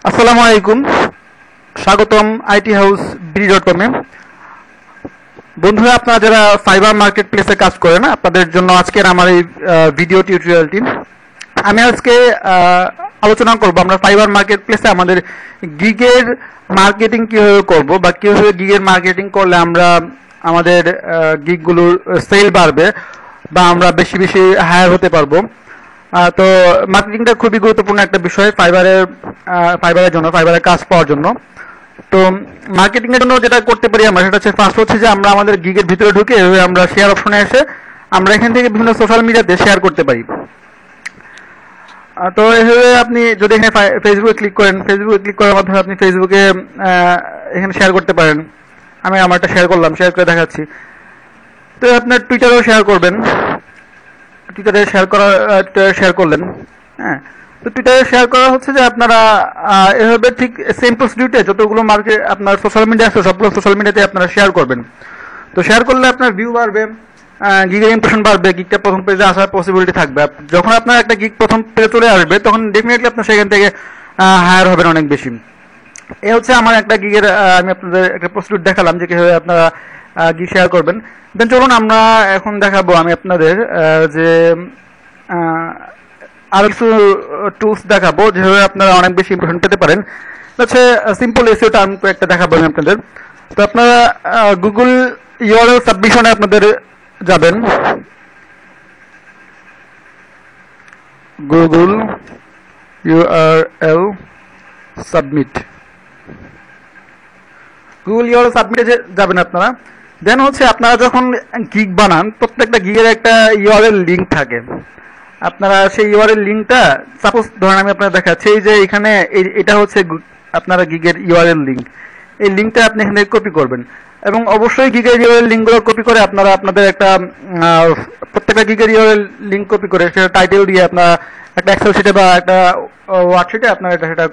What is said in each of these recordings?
আসসালামু আলাইকুম, স্বাগতম আইটি হাউস BD.com এ। বন্ধুরা, আপনারা যারা ফাইবার মার্কেট প্লেসে কাজ করেন, আপনাদের জন্য আজকের আমার এই ভিডিও টিউটোরিয়ালটি। আমি আজকে আলোচনা করব আমরা ফাইবার মার্কেট প্লেসে আমাদের গিগের মার্কেটিং কিভাবে করব, বা কিভাবে গিগের মার্কেটিং করলে আমরা আমাদের গিগগুলোর সেল বাড়বে বা আমরা বেশি বেশি হায়ার হতে পারবো। তো মার্কেটিংটা খুবই গুরুত্বপূর্ণ একটা বিষয় ফাইবারের জন্য, ফাইবারের কাজ পাওয়ার জন্য। তো মার্কেটিং এর জন্য যেটা করতে পারি আমরা, সেটা হচ্ছে ফার্স্ট হচ্ছে যে আমরা আমাদের গিগের ভিতরে ঢুকে আমরা শেয়ার অপশনে এসে আমরা এখান থেকে বিভিন্ন সোশ্যাল মিডিয়াতে শেয়ার করতে পারি। তো এভাবে আপনি যদি এখানে ফেসবুকে ক্লিক করার মাধ্যমে আপনি ফেসবুকে এখানে শেয়ার করতে পারেন। আমি আমারটা শেয়ার করলাম, শেয়ার করে দেখাচ্ছি। তো আপনার টুইটারেও শেয়ার করবেন, টুইটারে শেয়ার করলেন। হ্যাঁ, তো টুইটারে শেয়ার করা হচ্ছে যে আপনারা এভাবে ঠিক সেম প্রসিডিউরে যতগুলো মার্কেট আপনার সোশ্যাল মিডিয়া আছে সবগুলো সোশ্যাল মিডিয়াতে আপনারা শেয়ার করবেন। তো শেয়ার করলে আপনার ভিউ বাড়বে, গিগের ইমপ্রেশন বাড়বে, গিগটা প্রথম পেজে আসার পসিবিলিটি থাকবে। যখন আপনার একটা গিগ প্রথম পেজে চলে আসবে তখন ডেফিনেটলি আপনার সেখান থেকে হায়ার হবেন অনেক বেশি। এই হচ্ছে আমার একটা গিগের আমি আপনাদের একটা প্রসিডিউর দেখালাম যে কিভাবে আপনারা গিগ শেয়ার করবেন। দেন চলুন আমরা এখন দেখাবো আমি আপনাদের যে আরো কিছু টুলস দেখাবো যেভাবে আপনারা অনেক বেশি ইমপ্রেশন পেতে পারেন। হচ্ছে সিম্পল এসইও টার্ম একটা দেখাবো আমি আপনাদের। তো আপনারা গুগল ইউআরএল সাবমিশনে আপনাদের যাবেন, Google URL submit, Google URL সাবমিটে যাবেন আপনারা। দেন হচ্ছে আপনারা যখন গিগ বানান, প্রত্যেকটা গিগের একটা ইউআরএল লিঙ্ক থাকে। আপনারা সেই ইউআরএল লিঙ্কটা, সাপোজ ধরেন আমি আপনারা দেখাচ্ছি, এই যে এখানে এটা হচ্ছে আপনারা গিগের ইউআরএল লিঙ্ক। এই লিঙ্কটা আপনি এখানে কপি করবেন এবং অবশ্যই গিগের ইউআরএল লিঙ্কগুলো কপি করে আপনারা আপনাদের একটা প্রত্যেকটা গিগের ইউআরএল লিঙ্ক কপি করে সেটা টাইটেল দিয়ে আপনারা একটা এক্সেল শিটে বা একটা ওয়ার্ডশিটে আপনারা সেটা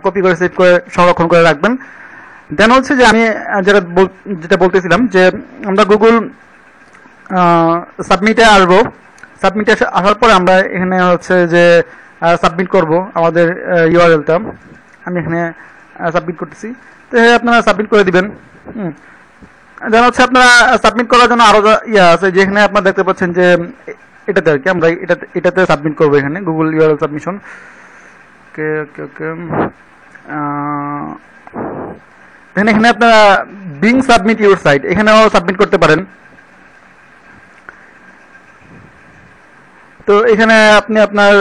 কপি করে সেভ করে সংরক্ষণ করে রাখবেন। দেন হচ্ছে যে আমি যেটা বলতেছিলাম যে আমরা গুগল সাবমিটে আসবো। সাবমিটে আসার পরে আমরা এখানে হচ্ছে যে সাবমিট করব আমাদের ইউআরএলটা। আমি এখানে সাবমিট করতেছি, তো আপনারা সাবমিট করে দিবেন। দেন হচ্ছে আপনারা সাবমিট করার জন্য আরো আছে, যেখানে আপনারা দেখতে পাচ্ছেন যে এটাতে আর কি আমরা এটাতে সাবমিট করবো, এখানে গুগল ইউআরএল সাবমিশন। ওকে ওকে ওকে দেন এখানে আপনারা বিং সাবমিট ইউর সাইট, এখানেও সাবমিট করতে পারেন। তো এখানে আপনি আপনার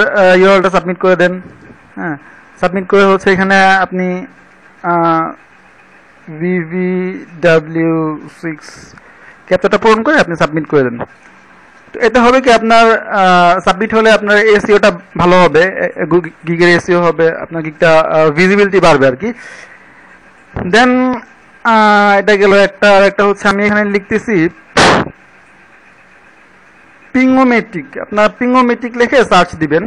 ইউআরএলটা সাবমিট করে দেন। হ্যাঁ, সাবমিট করে হচ্ছে এখানে আপনি VVW6 ক্যাপচাটা পূরণ করে আপনি সাবমিট করে দেন। তো এটা হবে কি, আপনার সাবমিট হলে আপনার এসইওটা ভালো হবে, গিগের এসইও হবে, আপনার গিগটা ভিজিবিলিটি বাড়বে আর কি। দেন এটা গেল একটা হচ্ছে আমি এখানে লিখতেছি পিঙ্গোমেট্রিক। আপনার পিঙ্গোমেট্রিক লিখে সার্চ দিবেন।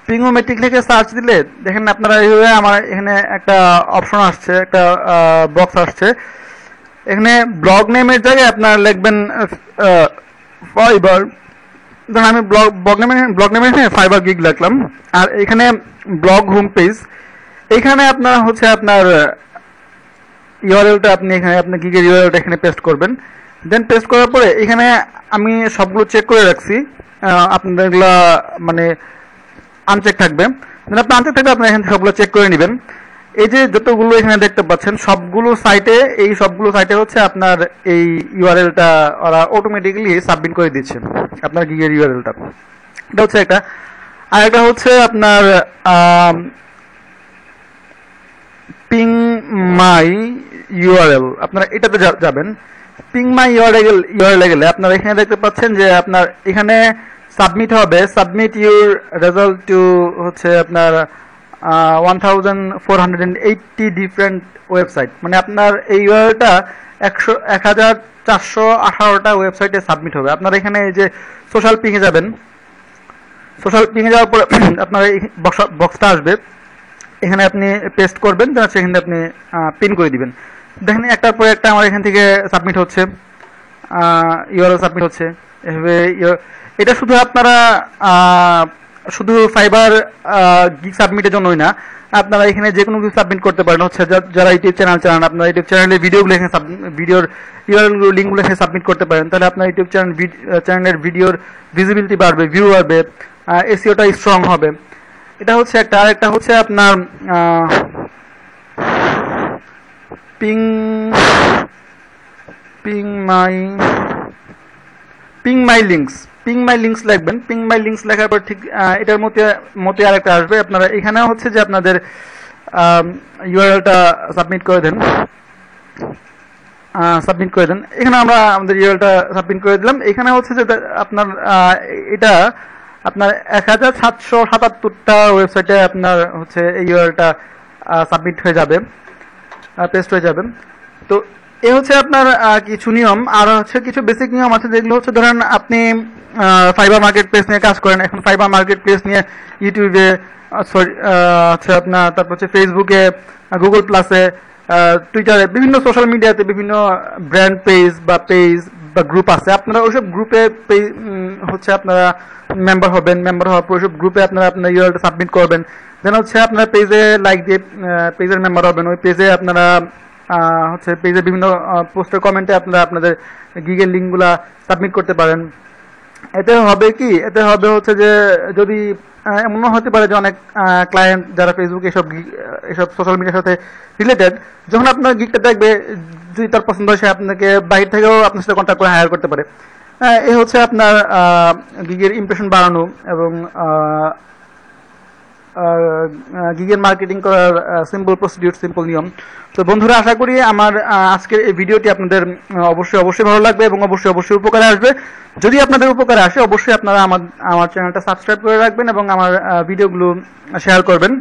পিঙ্গোমেট্রিক লিখে সার্চ দিলে দেখেন আপনারা এইভাবে আমার এখানে একটা অপশন আসছে, একটা বক্স আসছে। এখানে ব্লগ নেমের জায়গায় আপনারা লিখবেন ফাইবার। ধরুন আমি ব্লগ নেমে এখানে ফাইবার গিগ লিখলাম। আর এখানে ব্লগ হোম পেজ, এখানে আপনারা হচ্ছে আপনার ইউআরএলটা আপনি এখানে আপনার গিগের ইউআরএলটা এখানে পেস্ট করবেন। দেন পেস্ট করার পরে এখানে আমি সবগুলো চেক করে রাখছি, আপনাদের এগুলা মানে আনচেক থাকবে। দেন আপনি আনচেক থাকবে আপনার এখানে সবগুলো চেক করে নেবেন। এই যে যতগুলো এখানে দেখতে পাচ্ছেন সবগুলো সাইটে হচ্ছে আপনার এই ইউআরএলটা ওরা অটোমেটিক্যালি সাবমিট করে দিচ্ছে, আপনার গিগের ইউআরএলটা। এটা হচ্ছে একটা। আর একটা হচ্ছে আপনার পিং মাই ইউআরএল, আপনারা এটাতে যাবেন। পিং মাই ইউআরএল গেলে আপনারা এখানে দেখতে পাচ্ছেন যে আপনার এখানে সাবমিট হবে, সাবমিট ইউর রেজাল্ট টু হচ্ছে আপনার 1480 ডিফারেন্ট ওয়েবসাইট। মানে আপনার এই ইউআরএলটা 1418টা ওয়েবসাইটে সাবমিট হবে। আপনারা এখানে এই যে সোশ্যাল পিংয়ে যাবেন, সোশ্যাল পিংয়ে যাওয়ার পর আপনার এই বক্সটা আসবে, এখানে আপনি পেস্ট করবেন, সেখানে আপনি পিন করে দিবেন। দেখেন একটার পর একটা আমার এখান থেকে সাবমিট হচ্ছে, ইউআরএল সাবমিট হচ্ছে। এভাবে এটা শুধু আপনারা শুধু ফাইবার গিগ সাবমিটের জন্যই না, আপনারা এখানে যে কোনো কিছু সাবমিট করতে পারেন। হচ্ছে যারা ইউটিউব চ্যানেল চালান, আপনারা ইউটিউব চ্যানেলের ভিডিওগুলো এখানে ভিডিওর ইউআরএল লিঙ্কগুলো এখানে সাবমিট করতে পারেন। তাহলে আপনার ইউটিউব চ্যানেলের ভিডিওর ভিজিবিলিটি বাড়বে, ভিউ বাড়বে, এসইওটা স্ট্রং হবে। এটা হচ্ছে একটা। আরেকটা হচ্ছে আপনার পিং মাই লিঙ্কস লিখবেন। পিং মাই লিঙ্কস লেখার পর ঠিক এটার মধ্যে আরেকটা আসবে। আপনারা এখানে হচ্ছে যে আপনাদের ইউআরএলটা সাবমিট করে দেন। এখানে আমরা আমাদের ইউআরএলটা সাবমিট করে দিলাম। এখানে হচ্ছে যে আপনার এটা আপনার 1777টা ওয়েবসাইটে আপনার হচ্ছে এই ইউআরএলটা সাবমিট হয়ে যাবে, পেস্ট হয়ে যাবে। তো এ হচ্ছে আপনার কিছু নিয়ম। আর হচ্ছে কিছু বেসিক নিয়ম আছে, যেগুলো হচ্ছে ধরেন আপনি ফাইবার মার্কেট প্লেস নিয়ে কাজ করেন। এখন ফাইবার মার্কেট প্লেস নিয়ে ইউটিউবে, হচ্ছে আপনার তারপর হচ্ছে ফেসবুকে, গুগল প্লাসে, টুইটারে, বিভিন্ন সোশ্যাল মিডিয়াতে বিভিন্ন ব্র্যান্ড পেজ বা গ্রুপ আছে। আপনারা ওইসব গ্রুপে হচ্ছে আপনারা মেম্বার হবেন। মেম্বার হওয়ার পর ওইসব গ্রুপে আপনারা আপনার ইউআরএলটা সাবমিট করবেন। দেন হচ্ছে আপনারা পেজে লাইক দিয়ে পেজের মেম্বার হবেন। ওই পেজে আপনারা হচ্ছে পেজে বিভিন্ন পোস্টের কমেন্টে আপনারা আপনাদের গিগের লিঙ্কগুলা সাবমিট করতে পারেন। এতে হবে হচ্ছে যে যদি এমনও হতে পারে যে অনেক ক্লায়েন্ট যারা ফেসবুক এসব সোশ্যাল মিডিয়ার সাথে রিলেটেড, যখন আপনার গিগটা দেখবে, যদি তার পছন্দ হয়, সে আপনাকে বাইরে থেকেও আপনার সাথে কন্ট্যাক্ট করে হায়ার করতে পারে। এ হচ্ছে আপনার গিগের ইমপ্রেশন বাড়ানো এবং গিগের মার্কেটিং করার সিম্পল প্রসিডিউর, সিম্পল নিয়ম। তো বন্ধুরা, আশা করি আমার আজকের এই ভিডিওটি আপনাদের অবশ্যই ভালো লাগবে এবং অবশ্যই উপকারে আসবে। যদি আপনাদের উপকারে আসে, অবশ্যই আপনারা আমার চ্যানেলটা সাবস্ক্রাইব করে রাখবেন এবং আমার ভিডিওগুলো শেয়ার করবেন।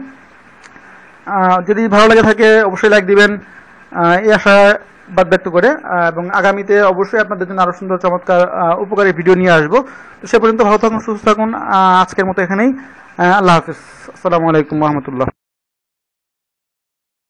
যদি ভালো লাগে থাকে অবশ্যই লাইক দিবেন, এই আশাবাদ ব্যক্ত করে। এবং আগামীতে অবশ্যই আপনাদের জন্য আরো সুন্দর চমৎকার উপকারী ভিডিও নিয়ে আসবো। তো সে পর্যন্ত ভালো থাকুন, সুস্থ থাকুন। আজকের মতো এখানেই। আল্লাহ হাফিজ। আসসালামু আলাইকুম ওয়া রাহমাতুল্লাহ।